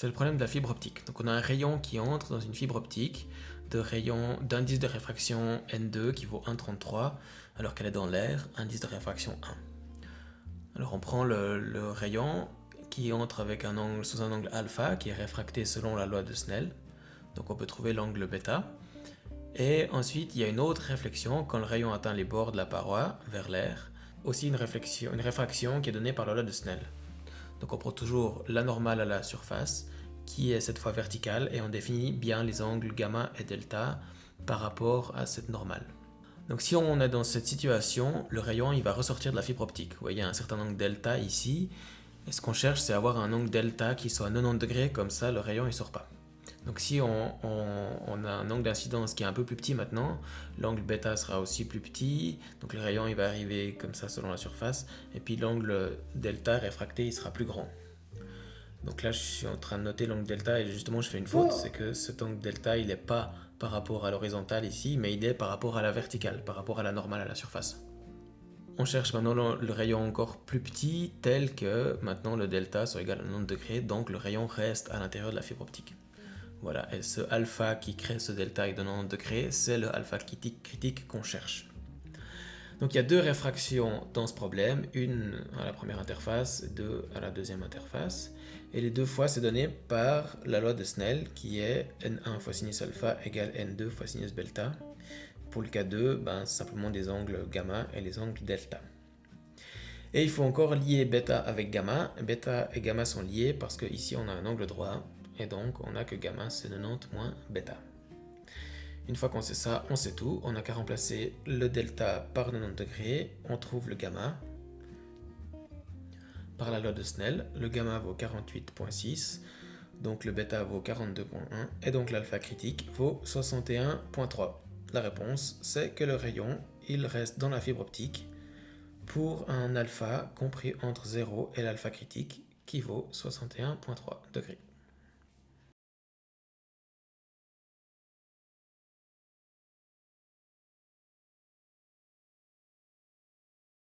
C'est le problème de la fibre optique. Donc on a un rayon qui entre dans une fibre optique d'indice de réfraction N2 qui vaut 1,33 alors qu'elle est dans l'air, indice de réfraction 1. Alors on prend le rayon qui entre avec sous un angle alpha qui est réfracté selon la loi de Snell. Donc on peut trouver l'angle bêta. Et ensuite il y a une autre réflexion quand le rayon atteint les bords de la paroi vers l'air. Aussi une réfraction qui est donnée par la loi de Snell. Donc on prend toujours la normale à la surface qui est cette fois verticale et on définit bien les angles gamma et delta par rapport à cette normale. Donc si on est dans cette situation, le rayon il va ressortir de la fibre optique. Vous voyez, il y a un certain angle delta ici. Et ce qu'on cherche, c'est avoir un angle delta qui soit à 90 degrés, comme ça le rayon il sort pas. Donc si on a un angle d'incidence qui est un peu plus petit maintenant, l'angle bêta sera aussi plus petit, donc le rayon il va arriver comme ça selon la surface, et puis l'angle delta réfracté il sera plus grand. Donc là je suis en train de noter l'angle delta et justement je fais une faute, c'est que cet angle delta il n'est pas par rapport à l'horizontale ici, mais il est par rapport à la verticale, par rapport à la normale à la surface. On cherche maintenant le rayon encore plus petit, tel que maintenant le delta soit égal à 90 degrés, donc le rayon reste à l'intérieur de la fibre optique. Voilà, et ce alpha qui crée ce delta avec 90 degrés, c'est le alpha critique qu'on cherche. Donc il y a deux réfractions dans ce problème, une à la première interface et deux à la deuxième interface. Et les deux fois c'est donné par la loi de Snell qui est N1 fois sinus alpha égale N2 fois sinus delta. Pour le cas 2, c'est simplement des angles gamma et les angles delta. Et il faut encore lier bêta avec gamma. Bêta et gamma sont liés parce qu'ici on a un angle droit. Et donc, on a que gamma, c'est 90 moins bêta. Une fois qu'on sait ça, on sait tout. On n'a qu'à remplacer le delta par 90 degrés. On trouve le gamma. Par la loi de Snell, le gamma vaut 48,6. Donc, le bêta vaut 42,1. Et donc, l'alpha critique vaut 61,3. La réponse, c'est que le rayon, il reste dans la fibre optique pour un alpha compris entre 0 et l'alpha critique qui vaut 61,3 degrés.